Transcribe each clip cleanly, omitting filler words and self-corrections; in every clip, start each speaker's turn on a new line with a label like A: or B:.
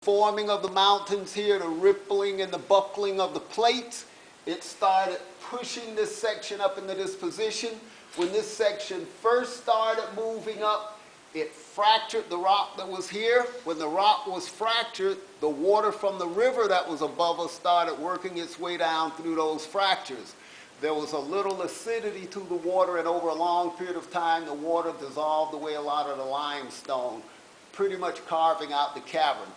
A: forming of the mountains here, the rippling and the buckling of the plates, it started pushing this section up into this position. When this section first started moving up, it fractured the rock that was here. When the rock was fractured, the water from the river that was above us started working its way down through those fractures. There was a little acidity to the water, and over a long period of time, the water dissolved away a lot of the limestone, pretty much carving out the cavern.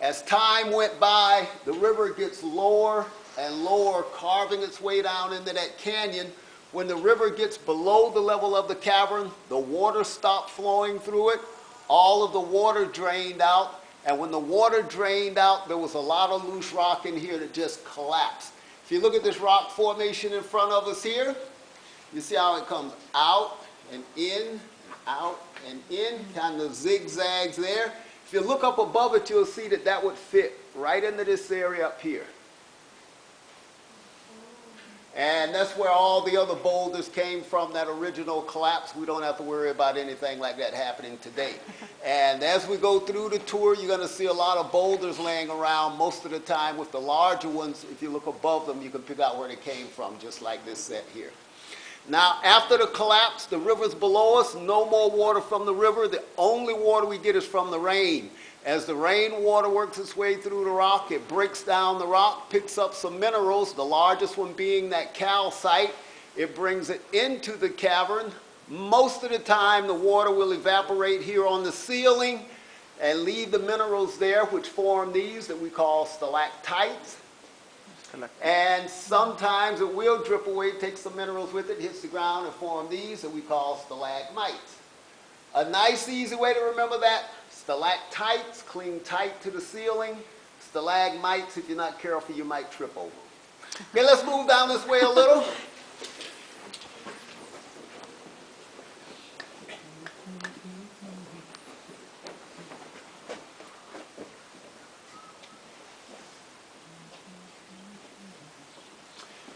A: As time went by, the river gets lower and lower, carving its way down into that canyon. When the river gets below the level of the cavern, the water stopped flowing through it. All of the water drained out, and when the water drained out, there was a lot of loose rock in here that just collapsed. If you look at this rock formation in front of us here, you see how it comes out and in, and out and in, kind of zigzags there. If you look up above it, you'll see that that would fit right into this area up here. And that's where all the other boulders came from, that original collapse. We don't have to worry about anything like that happening today. And as we go through the tour, you're going to see a lot of boulders laying around most of the time. With the larger ones, if you look above them, you can pick out where they came from, just like this set here. Now, after the collapse, the river's below us, no more water from the river. The only water we get is from the rain. As the rainwater works its way through the rock, it breaks down the rock, picks up some minerals, the largest one being that calcite. It brings it into the cavern. Most of the time, the water will evaporate here on the ceiling and leave the minerals there, which form these that we call stalactites. And sometimes it will drip away, take some minerals with it, hits the ground, and form these that we call stalagmites. A nice, easy way to remember that: stalactites cling tight to the ceiling. Stalagmites, if you're not careful, you might trip over. Okay, let's move down this way a little.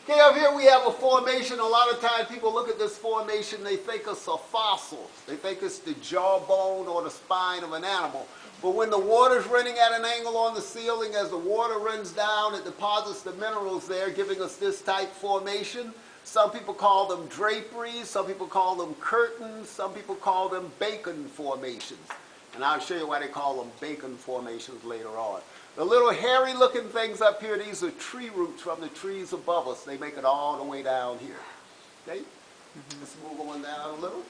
A: Okay, up here we have a formation. A lot of times people look at this formation, they think it's a fossil. They think it's the jawbone or the spine of an animal. But when the water's running at an angle on the ceiling, as the water runs down, it deposits the minerals there, giving us this type formation. Some people call them draperies, some people call them curtains, some people call them bacon formations. And I'll show you why they call them bacon formations later on. The little hairy looking things up here, these are tree roots from the trees above us. They make it all the way down here. Okay? Let's move on down a little.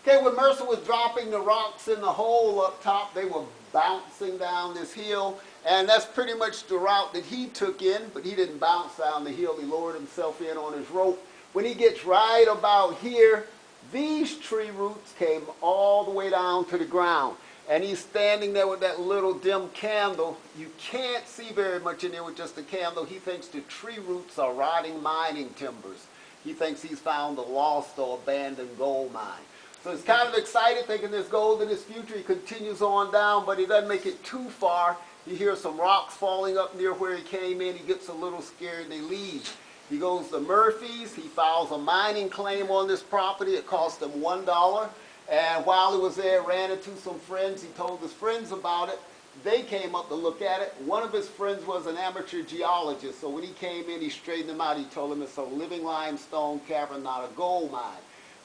A: Okay, when Mercer was dropping the rocks in the hole up top, they were bouncing down this hill, and that's pretty much the route that he took in, but he didn't bounce down the hill. He lowered himself in on his rope. When he gets right about here, these tree roots came all the way down to the ground, and he's standing there with that little dim candle. You can't see very much in there with just a candle. He thinks the tree roots are rotting mining timbers. He thinks he's found a lost or abandoned gold mine. So he's kind of excited, thinking there's gold in his future. He continues on down, but he doesn't make it too far. He hears some rocks falling up near where he came in. He gets a little scared and he leaves. He goes to Murphy's. He files a mining claim on this property. It cost him $1. And while he was there, ran into some friends. He told his friends about it. They came up to look at it. One of his friends was an amateur geologist. So when he came in, he straightened him out. He told him it's a living limestone cavern, not a gold mine.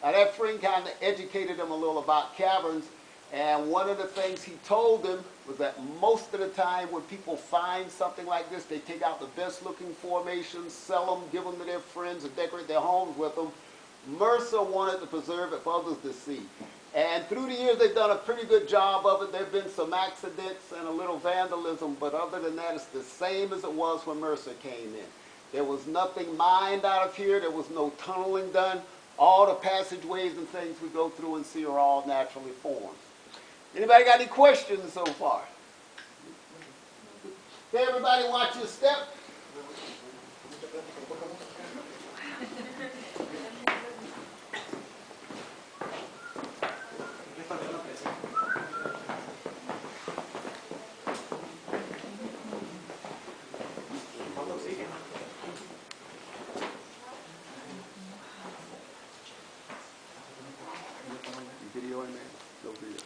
A: Now that friend kind of educated him a little about caverns, and one of the things he told him was that most of the time when people find something like this, they take out the best looking formations, sell them, give them to their friends, and decorate their homes with them. Mercer wanted to preserve it for others to see. And through the years, they've done a pretty good job of it. There have been some accidents and a little vandalism, but other than that, it's the same as it was when Mercer came in. There was nothing mined out of here. There was no tunneling done. All the passageways and things we go through and see are all naturally formed. Anybody got any questions so far? Okay, everybody watch your step. join me. Go do that.